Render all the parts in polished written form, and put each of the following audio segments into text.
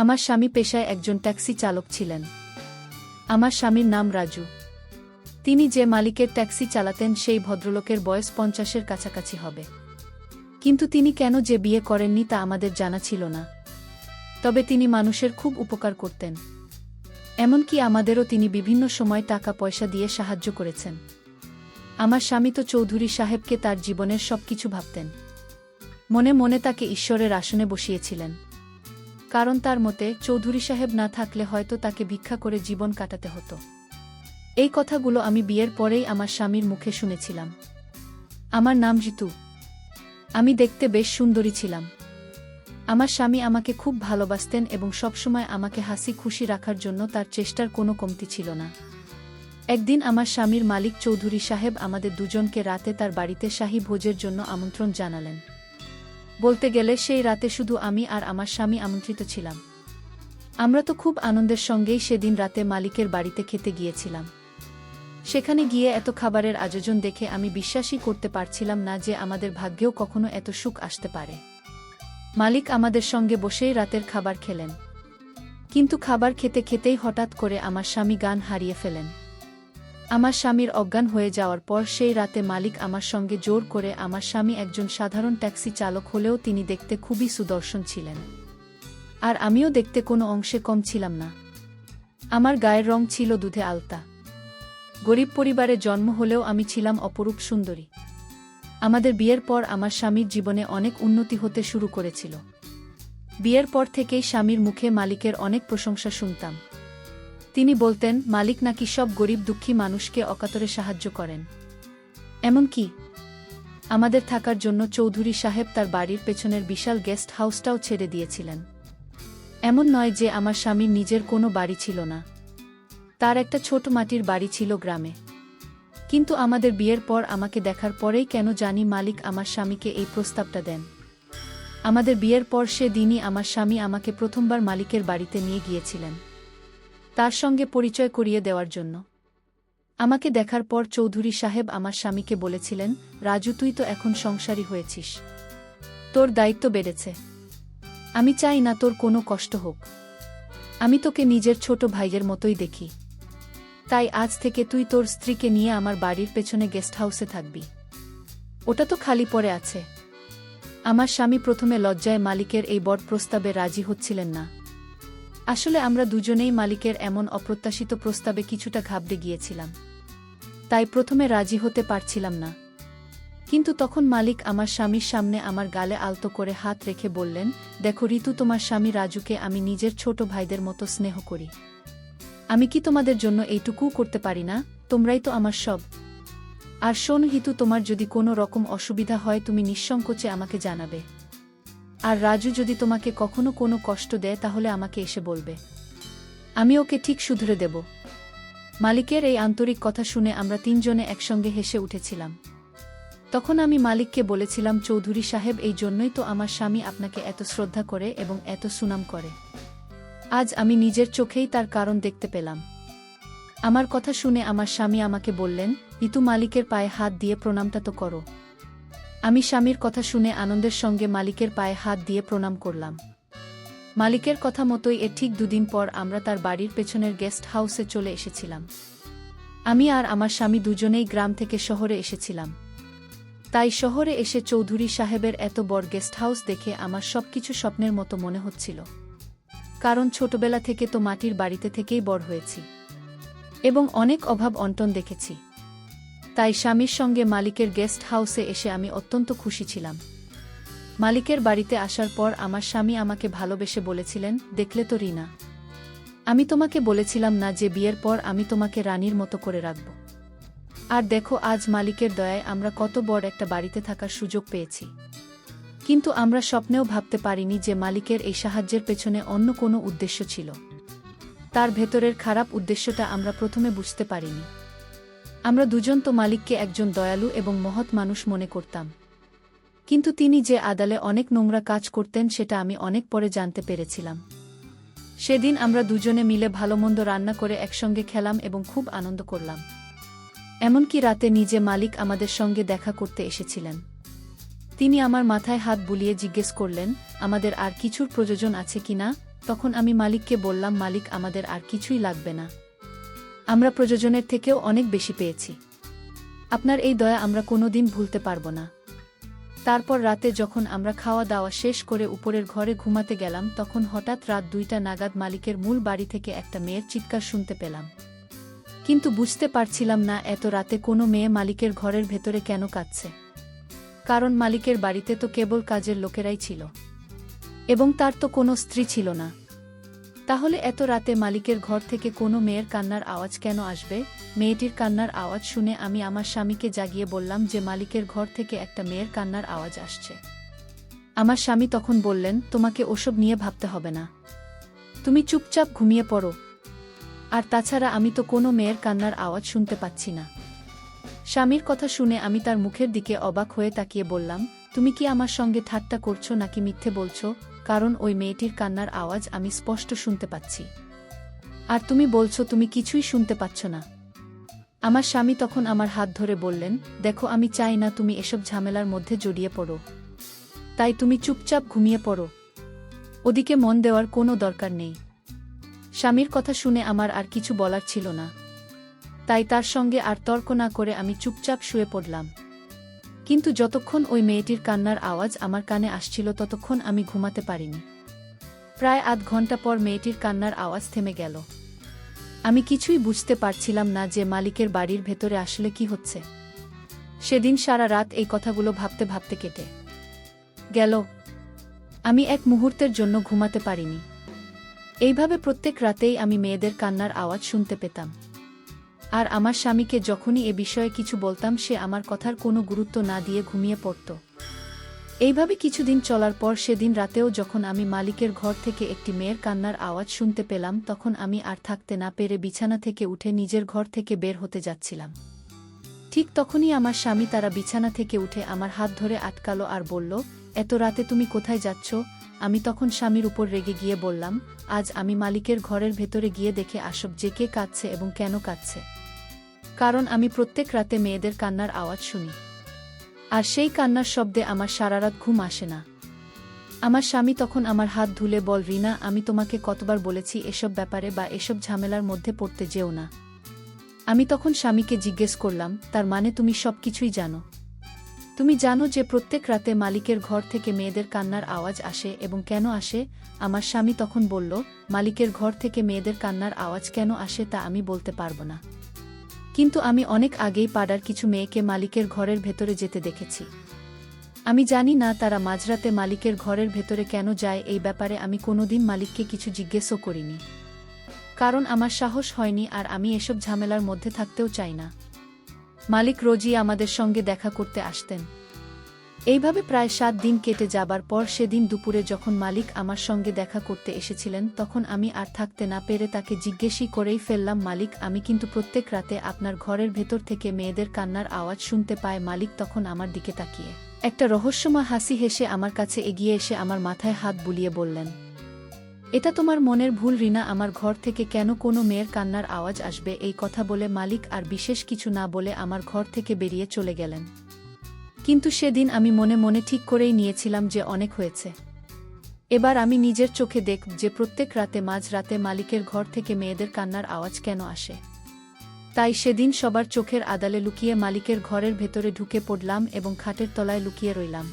আমার স্বামী পেশায় একজন ট্যাক্সি চালক ছিলেন। আমার স্বামীর নাম রাজু। তিনি যে মালিকের ট্যাক্সি চালাতেন সেই ভদ্রলোকের বয়স ৫০-এর কাছাকাছি হবে। কিন্তু তিনি কেন যে বিয়ে করেননি তা আমাদের জানা ছিল না। তবে তিনি মানুষের খুব উপকার করতেন। এমনকি আমাদেরও তিনি বিভিন্ন সময় টাকা পয়সা দিয়ে সাহায্য করেছেন। আমার স্বামী তো চৌধুরী সাহেবকে তার জীবনের সবকিছু ভাবতেন। মনে মনে তাকে ঈশ্বরের আসনে বসিয়েছিলেন। কারণ তার মতে চৌধুরী সাহেব না থাকলে হয়তো তাকে ভিক্ষা করে জীবন কাটাতে হতো। এই কথাগুলো আমি বিয়ের পরেই আমার স্বামীর মুখে শুনেছিলাম। আমার নাম জিতু। আমি দেখতে বেশ সুন্দরী ছিলাম। আমার স্বামী আমাকে খুব ভালোবাসতেন এবং সবসময় আমাকে হাসি খুশি রাখার জন্য তার চেষ্টার কোনো কমতি ছিল না। একদিন আমার স্বামীর মালিক চৌধুরী সাহেব আমাদের দুজনকে রাতে তার বাড়িতে শাহী ভোজের জন্য আমন্ত্রণ জানালেন। বলতে গেলে সেই রাতে শুধু আমি আর আমার স্বামী আমন্ত্রিত ছিলাম। আমরা তো খুব আনন্দের সঙ্গেই সেদিন রাতে মালিকের বাড়িতে খেতে গিয়েছিলাম। সেখানে গিয়ে এত খাবারের আয়োজন দেখে আমি বিশ্বাসই করতে পারছিলাম না যে আমাদের ভাগ্যেও কখনো এত সুখ আসতে পারে। মালিক আমাদের সঙ্গে বসেই রাতের খাবার খেলেন। কিন্তু খাবার খেতে খেতেই হঠাৎ করে আমার স্বামী জ্ঞান হারিয়ে ফেলেন। আমার স্বামীর অজ্ঞান হয়ে যাওয়ার পর সেই রাতে মালিক আমার সঙ্গে জোর করে আমার স্বামী একজন সাধারণ ট্যাক্সি চালক হলেও তিনি দেখতে খুবই সুদর্শন ছিলেন। আর আমিও দেখতে কোনো অংশে কম ছিলাম না। আমার গায়ের রং ছিল দুধে আলতা। গরিব পরিবারে জন্ম হলেও আমি ছিলাম অপরূপ সুন্দরী। আমাদের বিয়ের পর আমার স্বামীর জীবনে অনেক উন্নতি হতে শুরু করেছিল। বিয়ের পর থেকেই স্বামীর মুখে মালিকের অনেক প্রশংসা শুনতাম। তিনি বলতেন মালিক নাকি সব গরিব দুঃখী মানুষকে অকাতরে সাহায্য করেন। এমনকি আমাদের থাকার জন্য চৌধুরী সাহেব তার বাড়ির পেছনের বিশাল গেস্ট হাউসটাও ছেড়ে দিয়েছিলেন। এমন নয় যে আমার স্বামীর নিজের কোনো বাড়ি ছিল না। তার একটা ছোট মাটির বাড়ি ছিল গ্রামে। কিন্তু আমাদের বিয়ের পর আমাকে দেখার পরেই কেন জানি মালিক আমার স্বামীকে এই প্রস্তাবটা দেন। আমাদের বিয়ের পর সে দিনই আমার স্বামী আমাকে প্রথমবার মালিকের বাড়িতে নিয়ে গিয়েছিলেন তার সঙ্গে পরিচয় করিয়ে দেওয়ার জন্য। আমাকে দেখার পর চৌধুরী সাহেব আমার স্বামীকে বলেছিলেন, রাজু তুই তো এখন সংসারী হয়েছিস, তোর দায়িত্ব বেড়েছে। আমি চাই না তোর কোনো কষ্ট হোক। আমি তোকে নিজের ছোট ভাইয়ের মতোই দেখি। তাই আজ থেকে তুই তোর স্ত্রীকে নিয়ে আমার বাড়ির পেছনে গেস্ট হাউসে থাকবি। ওটা তো খালি পড়ে আছে। আমার স্বামী প্রথমে লজ্জায় মালিকের এই বড় প্রস্তাবে রাজি হচ্ছিলেন না। আসলে আমরা দুজনেই মালিকের এমন অপ্রত্যাশিত প্রস্তাবে কিছুটা ঘাবড়ে গিয়েছিলাম। তাই প্রথমে রাজি হতে পারছিলাম না। কিন্তু তখন মালিক আমার স্বামীর সামনে আমার গালে আলতো করে হাত রেখে বললেন, দেখো ঋতু, তোমার স্বামী রাজুকে আমি নিজের ছোট ভাইদের মতো স্নেহ করি। আমি কি তোমাদের জন্য এইটুকুও করতে পারি না? তোমরাই তো আমার সব। আর শোন ঋতু, তোমার যদি কোনো রকম অসুবিধা হয় তুমি নিঃসংকোচে আমাকে জানাবে। আর রাজু যদি তোমাকে কখনো কোনো কষ্ট দেয় তাহলে আমাকে এসে বলবে। আমি ওকে ঠিক শুধরে দেব। মালিকের এই আন্তরিক কথা শুনে আমরা তিনজনে একসঙ্গে হেসে উঠেছিলাম। তখন আমি মালিককে বলেছিলাম, চৌধুরী সাহেব, এই জন্যই তো আমার স্বামী আপনাকে এত শ্রদ্ধা করে এবং এত সুনাম করে। আজ আমি নিজের চোখেই তার কারণ দেখতে পেলাম। আমার কথা শুনে আমার স্বামী আমাকে বললেন, ঋতু, মালিকের পায়ে হাত দিয়ে প্রণামটা তো করো। আমি স্বামীর কথা শুনে আনন্দের সঙ্গে মালিকের পায়ে হাত দিয়ে প্রণাম করলাম। মালিকের কথা মতোই এর ঠিক দুদিন পর আমরা তার বাড়ির পেছনের গেস্ট হাউসে চলে এসেছিলাম। আমি আর আমার স্বামী দুজনেই গ্রাম থেকে শহরে এসেছিলাম। তাই শহরে এসে চৌধুরী সাহেবের এত বড় গেস্ট হাউস দেখে আমার সবকিছু স্বপ্নের মতো মনে হচ্ছিল। কারণ ছোটবেলা থেকে তো মাটির বাড়িতে থেকেই বড় হয়েছি এবং অনেক অভাব অনটন দেখেছি। তাই স্বামীর সঙ্গে মালিকের গেস্ট হাউসে এসে আমি অত্যন্ত খুশি ছিলাম। মালিকের বাড়িতে আসার পর আমার স্বামী আমাকে ভালোবেসে বলেছিলেন, দেখলে তো রিনা, আমি তোমাকে বলেছিলাম না যে বিয়ের পর আমি তোমাকে রানীর মতো করে রাখব। আর দেখো আজ মালিকের দয়ায় আমরা কত বড় একটা বাড়িতে থাকার সুযোগ পেয়েছি। কিন্তু আমরা স্বপ্নেও ভাবতে পারিনি যে মালিকের এই সাহায্যের পেছনে অন্য কোনো উদ্দেশ্য ছিল। তার ভেতরের খারাপ উদ্দেশ্যটা আমরা প্রথমে বুঝতে পারিনি। আমরা দুজন তো মালিককে একজন দয়ালু এবং মহৎ মানুষ মনে করতাম। কিন্তু তিনি যে আদালে অনেক নোংরা কাজ করতেন সেটা আমি অনেক পরে জানতে পেরেছিলাম। সেদিন আমরা দুজনে মিলে ভালোমন্দ রান্না করে একসঙ্গে খেলাম এবং খুব আনন্দ করলাম। এমনকি রাতে নিজে মালিক আমাদের সঙ্গে দেখা করতে এসেছিলেন। তিনি আমার মাথায় হাত বুলিয়ে জিজ্ঞেস করলেন, আমাদের আর কিছুর প্রয়োজন আছে কিনা? তখন আমি মালিককে বললাম, মালিক, আমাদের আর কিছুই লাগবে না। আমরা প্রয়োজনের থেকেও অনেক বেশি পেয়েছি। আপনার এই দয়া আমরা কোনোদিন ভুলতে পারব না। তারপর রাতে যখন আমরা খাওয়া দাওয়া শেষ করে উপরের ঘরে ঘুমাতে গেলাম, তখন হঠাৎ রাত 2টা নাগাদ মালিকের মূল বাড়ি থেকে একটা মেয়ের চিৎকার শুনতে পেলাম। কিন্তু বুঝতে পারছিলাম না এত রাতে কোনো মেয়ে মালিকের ঘরের ভেতরে কেন কাঁদছে। কারণ মালিকের বাড়িতে তো কেবল কাজের লোকেরাই ছিল, এবং তার তো কোনো স্ত্রী ছিল না। তাহলে এত রাতে মালিকের ঘর থেকে কোনো মেয়ের কান্নার আওয়াজ কেন আসবে? মেয়েটির কান্নার আওয়াজ শুনে আমি আমার স্বামীকে জাগিয়ে বললাম যে মালিকের ঘর থেকে একটা মেয়ের কান্নার আওয়াজ আসছে। আমার স্বামী তখন বললেন, তোমাকে ওসব নিয়ে ভাবতে হবে না, তুমি চুপচাপ ঘুমিয়ে পড়ো। আর তাছাড়া আমি তো কোনো মেয়ের কান্নার আওয়াজ শুনতে পাচ্ছি না। স্বামীর কথা শুনে আমি তার মুখের দিকে অবাক হয়ে তাকিয়ে বললাম, তুমি কি আমার সঙ্গে ঠাট্টা করছো নাকি মিথ্যে বলছো? কারণ ওই মেয়েটির কান্নার আওয়াজ আমি স্পষ্ট শুনতে পাচ্ছি, আর তুমি বলছো তুমি কিছুই শুনতে পাচ্ছ না। আমার স্বামী তখন আমার হাত ধরে বললেন, দেখো, আমি চাই না তুমি এসব ঝামেলার মধ্যে জড়িয়ে পড়ো, তাই তুমি চুপচাপ ঘুমিয়ে পড়ো, ওদিকে মন দেওয়ার কোনো দরকার নেই। স্বামীর কথা শুনে আমার আর কিছু বলার ছিল না, তাই তার সঙ্গে আর তর্ক না করে আমি চুপচাপ শুয়ে পড়লাম। কিন্তু যতক্ষণ ওই মেয়েটির কান্নার আওয়াজ আমার কানে আসছিল ততক্ষণ আমি ঘুমাতে পারিনি। প্রায় আধ ঘন্টা পর মেয়েটির কান্নার আওয়াজ থেমে গেল। আমি কিছুই বুঝতে পারছিলাম না যে মালিকের বাড়ির ভেতরে আসলে কি হচ্ছে। সেদিন সারা রাত এই কথাগুলো ভাবতে ভাবতে কেটে গেল। আমি এক মুহূর্তের জন্য ঘুমাতে পারিনি। এইভাবে প্রত্যেক রাতেই আমি মেয়েদের কান্নার আওয়াজ শুনতে পেতাম। আর আমার স্বামীকে যখনই এ বিষয়ে কিছু বলতাম, সে আমার কথার কোনো গুরুত্ব না দিয়ে ঘুমিয়ে পড়ত। এইভাবে কিছুদিন চলার পর সেদিন রাতেও যখন আমি মালিকের ঘর থেকে একটি মেয়ের কান্নার আওয়াজ শুনতে পেলাম, তখন আমি আর থাকতে না পেরে বিছানা থেকে উঠে নিজের ঘর থেকে বের হতে যাচ্ছিলাম। ঠিক তখনই আমার স্বামী তারা বিছানা থেকে উঠে আমার হাত ধরে আটকালো আর বলল, এত রাতে তুমি কোথায় যাচ্ছ? আমি তখন স্বামীর উপর রেগে গিয়ে বললাম, আজ আমি মালিকের ঘরের ভেতরে গিয়ে দেখে আসব যে কে কাঁদছে এবং কেন কাঁদছে। কারণ আমি প্রত্যেক রাতে মেয়েদের কান্নার আওয়াজ শুনি, আর সেই কান্নার শব্দে আমার সারারাত ঘুম আসে না। আমার স্বামী তখন আমার হাত ধুলে বল, রিনা, আমি তোমাকে কতবার বলেছি এসব ব্যাপারে বা এসব ঝামেলার মধ্যে পড়তে যেও না। আমি তখন স্বামীকে জিজ্ঞেস করলাম, তার মানে তুমি সব কিছুই জানো? তুমি জানো যে প্রত্যেক রাতে মালিকের ঘর থেকে মেয়েদের কান্নার আওয়াজ আসে এবং কেন আসে? আমার স্বামী তখন বলল, মালিকের ঘর থেকে মেয়েদের কান্নার আওয়াজ কেন আসে তা আমি বলতে পারবো না, কিন্তু আমি অনেক আগেই পাড়ার কিছু মেয়েকে মালিকের ঘরের ভেতরে যেতে দেখেছি। আমি জানি না তারা মাঝরাতে মালিকের ঘরের ভেতরে কেন যায়। এই ব্যাপারে আমি কোনোদিন মালিককে কিছু জিজ্ঞেসও করিনি, কারণ আমার সাহস হয়নি, আর আমি এসব ঝামেলার মধ্যে থাকতেও চাই না। মালিক রোজই আমাদের সঙ্গে দেখা করতে আসতেন। এইভাবে প্রায় 7 দিন কেটে যাবার পর সেদিন দুপুরে যখন মালিক আমার সঙ্গে দেখা করতে এসেছিলেন, তখন আমি আর থাকতে না পেরে তাকে জিজ্ঞেসই করেই ফেললাম, মালিক, আমি কিন্তু প্রত্যেক রাতে আপনার ঘরের ভেতর থেকে মেয়েদের কান্নার আওয়াজ শুনতে পাই। মালিক তখন আমার দিকে তাকিয়ে একটা রহস্যময় হাসি হেসে আমার কাছে এগিয়ে এসে আমার মাথায় হাত বুলিয়ে বললেন, এটা তোমার মনের ভুল রিনা, আমার ঘর থেকে কেন কোনো মেয়ের কান্নার আওয়াজ আসবে? এই কথা বলে মালিক আর বিশেষ কিছু না বলে আমার ঘর থেকে বেরিয়ে চলে গেলেন। কিন্তু সেদিন আমি মনে মনে ঠিক করেই নিয়েছিলাম যে অনেক হয়েছে। এবার আমি নিজের চোখে দেখব যে প্রত্যেক রাতে মাঝরাতে মালিকের ঘর থেকে মেয়েদের কান্নার আওয়াজ কেন আসে। তাই সেদিন সবার চোখের আড়ালে লুকিয়ে মালিকের ঘরের ভেতরে ঢুকে পড়লাম এবং খাটের তলায় লুকিয়ে রইলাম।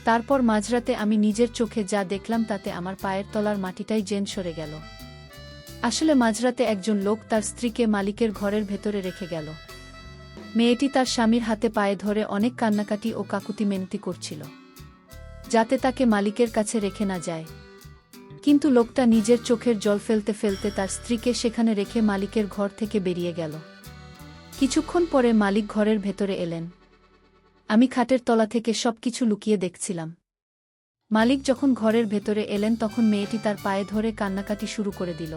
তারপর মাঝরাতে আমি নিজের চোখে যা দেখলাম তাতে আমার পায়ের তলার মাটিটাই যেন সরে গেল। আসলে মাঝরাতে একজন লোক তার স্ত্রীকে মালিকের ঘরের ভেতরে রেখে গেল। মেয়েটি তার স্বামীর হাতে পায়ে ধরে অনেক কান্নাকাটি ও কাকুতি মিনতি করছিল, যাতে তাকে মালিকের কাছে রেখে না যায়। কিন্তু লোকটা নিজের চোখের জল ফেলতে ফেলতে তার স্ত্রীকে সেখানে রেখে মালিকের ঘর থেকে বেরিয়ে গেল। কিছুক্ষণ পরে মালিক ঘরের ভেতরে এলেন। আমি খাটের তলা থেকে সবকিছু লুকিয়ে দেখছিলাম। মালিক যখন ঘরের ভেতরে এলেন তখন মেয়েটি তার পায়ে ধরে কান্নাকাটি শুরু করে দিল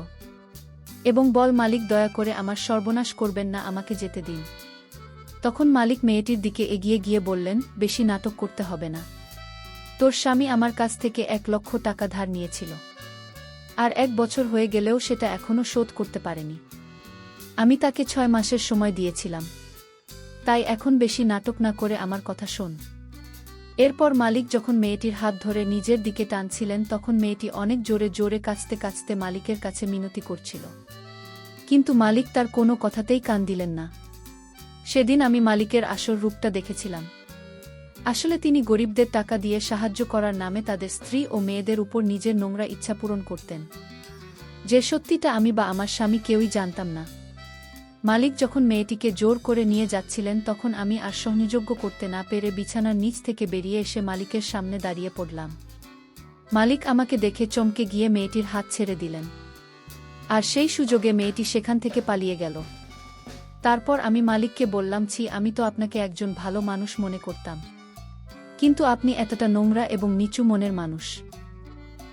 এবং বল, মালিক, দয়া করে আমার সর্বনাশ করবেন না, আমাকে যেতে দিন। তখন মালিক মেয়েটির দিকে এগিয়ে গিয়ে বললেন, বেশি নাটক করতে হবে না। তোর স্বামী আমার কাছ থেকে 1 লক্ষ টাকা ধার নিয়েছিল, আর 1 বছর হয়ে গেলেও সেটা এখনো শোধ করতে পারেনি। আমি তাকে 6 মাসের সময় দিয়েছিলাম। তাই এখন বেশি নাটক না করে আমার কথা শোন। এরপর মালিক যখন মেয়েটির হাত ধরে নিজের দিকে টানছিলেন তখন মেয়েটি অনেক জোরে জোরে কাঁচতে কাঁচতে মালিকের কাছে মিনতি করছিল। কিন্তু মালিক তার কোনো কথাতেই কান দিলেন না। সেদিন আমি মালিকের আসল রূপটা দেখেছিলাম। আসলে তিনি গরিবদের টাকা দিয়ে সাহায্য করার নামে তাদের স্ত্রী ও মেয়েদের উপর নিজের নোংরা ইচ্ছা পূরণ করতেন, যে সত্যিটা আমি বা আমার স্বামী কেউই জানতাম না। মালিক যখন মেয়েটিকে জোর করে নিয়ে যাচ্ছিলেন তখন আমি আর সহ্যযোগ্য করতে না পেরে বিছানার নিচ থেকে বেরিয়ে এসে মালিকের সামনে দাঁড়িয়ে পড়লাম। মালিক আমাকে দেখে চমকে গিয়ে মেয়েটির হাত ছেড়ে দিলেন, আর সেই সুযোগে মেয়েটি সেখান থেকে পালিয়ে গেল। তারপর আমি মালিককে বললাম, ছি, আমি তো আপনাকে একজন ভালো মানুষ মনে করতাম, কিন্তু আপনি এতটা নোংরা এবং নিচু মনের মানুষ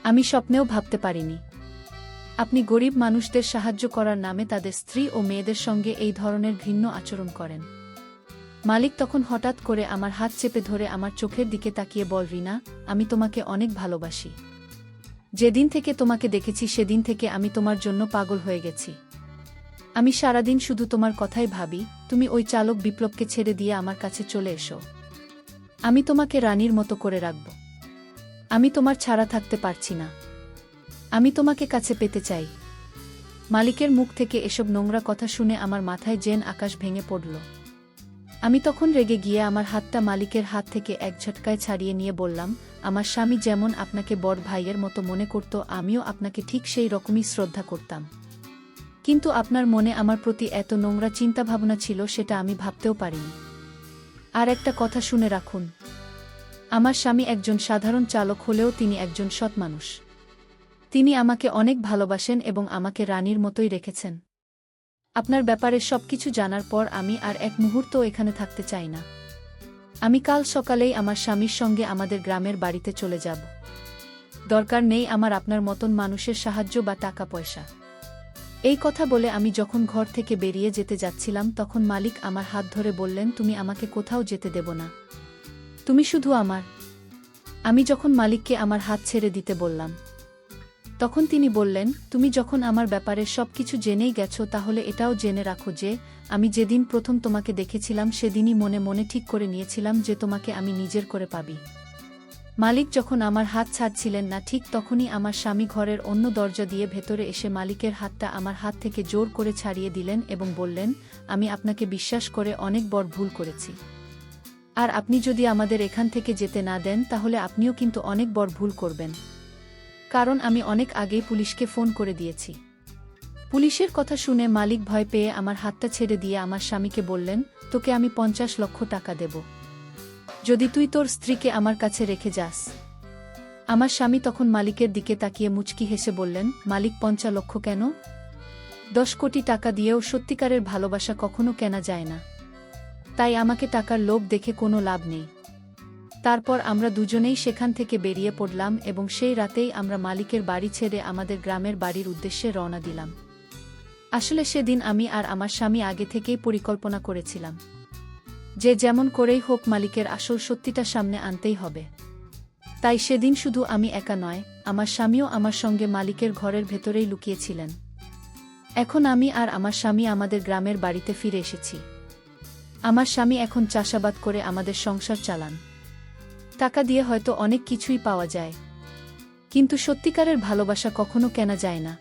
আমি স্বপ্নেও ভাবতে পারিনি। আপনি গরিব মানুষদের সাহায্য করার নামে তাদের স্ত্রী ও মেয়েদের সঙ্গে এই ধরনের ঘৃণ্য আচরণ করেন। মালিক তখন হঠাৎ করে আমার হাত চেপে ধরে আমার চোখের দিকে তাকিয়ে বল, রিনা, আমি তোমাকে অনেক ভালোবাসি। যেদিন থেকে তোমাকে দেখেছি সেদিন থেকে আমি তোমার জন্য পাগল হয়ে গেছি। আমি সারাদিন শুধু তোমার কথাই ভাবি। তুমি ওই চালক বিপ্লবকে ছেড়ে দিয়ে আমার কাছে চলে এসো। আমি তোমাকে রানীর মতো করে রাখব। আমি তোমার ছাড়া থাকতে পারছি না। আমি তোমাকে কাছে পেতে চাই। মালিকের মুখ থেকে এসব নোংরা কথা শুনে আমার মাথায় যেন আকাশ ভেঙে পড়ল। আমি তখন রেগে গিয়ে আমার হাতটা মালিকের হাত থেকে এক ঝটকায় ছাড়িয়ে নিয়ে বললাম, আমার স্বামী যেমন আপনাকে বড় ভাইয়ের মতো মনে করত, আমিও আপনাকে ঠিক সেই রকমই শ্রদ্ধা করতাম। কিন্তু আপনার মনে আমার প্রতি এত নোংরা চিন্তাভাবনা ছিল সেটা আমি ভাবতেও পারিনি। আর একটা কথা শুনে রাখুন, আমার স্বামী একজন সাধারণ চালক হলেও তিনি একজন সৎ মানুষ। তিনি আমাকে অনেক ভালোবাসেন এবং আমাকে রানীর মতোই রেখেছেন। আপনার ব্যাপারে সবকিছু জানার পর আমি আর এক মুহূর্তও এখানে থাকতে চাই না। আমি কাল সকালেই আমার স্বামীর সঙ্গে আমাদের গ্রামের বাড়িতে চলে যাব। দরকার নেই আমার আপনার মতন মানুষের সাহায্য বা টাকা পয়সা। এই কথা বলে আমি যখন ঘর থেকে বেরিয়ে যেতে যাচ্ছিলাম তখন মালিক আমার হাত ধরে বললেন, তুমি আমাকে কোথাও যেতে দেব না, তুমি শুধু আমার। আমি যখন মালিককে আমার হাত ছেড়ে দিতে বললাম তখন তিনি বললেন, তুমি যখন আমার ব্যাপারে সবকিছু জেনেই গেছো তাহলে এটাও জেনে রাখো যে আমি যেদিন প্রথম তোমাকে দেখেছিলাম সেদিনই মনে মনে ঠিক করে নিয়েছিলাম যে তোমাকে আমি নিজের করে পাবি। মালিক যখন আমার হাত ছাড়ছিলেন না ঠিক তখনই আমার স্বামী ঘরের অন্য দরজা দিয়ে ভেতরে এসে মালিকের হাতটা আমার হাত থেকে জোর করে ছাড়িয়ে দিলেন এবং বললেন, আমি আপনাকে বিশ্বাস করে অনেক বড় ভুল করেছি। আর আপনি যদি আমাদের এখান থেকে যেতে না দেন তাহলে আপনিও কিন্তু অনেক বড় ভুল করবেন, কারণ আমি অনেক আগেই পুলিশকে ফোন করে দিয়েছি। পুলিশের কথা শুনে মালিক ভয় পেয়ে আমার হাতটা ছেড়ে দিয়ে আমার স্বামীকে বললেন, তোকে আমি 50 লক্ষ টাকা দেব যদি তুই তোর স্ত্রীকে আমার কাছে রেখে যাস। আমার স্বামী তখন মালিকের দিকে তাকিয়ে মুচকি হেসে বললেন, মালিক 50 লক্ষ কেন? 10 কোটি টাকা দিয়েও সত্যিকারের ভালোবাসা কখনো কেনা যায় না, তাই আমাকে টাকার লোভ দেখে কোনো লাভ নেই। তারপর আমরা দুজনেই সেখান থেকে বেরিয়ে পড়লাম এবং সেই রাতেই আমরা মালিকের বাড়ি ছেড়ে আমাদের গ্রামের বাড়ির উদ্দেশ্যে রওনা দিলাম। আসলে সেদিন আমি আর আমার স্বামী আগে থেকেই পরিকল্পনা করেছিলাম যে যেমন করেই হোক মালিকের আসল সত্যিটা সামনে আনতেই হবে। তাই সেদিন শুধু আমি একা নয়, আমার স্বামীও আমার সঙ্গে মালিকের ঘরের ভেতরেই লুকিয়েছিলেন। এখন আমি আর আমার স্বামী আমাদের গ্রামের বাড়িতে ফিরে এসেছি। আমার স্বামী এখন চাষাবাদ করে আমাদের সংসার চালান। টাকা দিয়ে হয়তো অনেক কিছুই পাওয়া যায়, কিন্তু সত্যিকারের ভালোবাসা কখনো কেনা যায় না।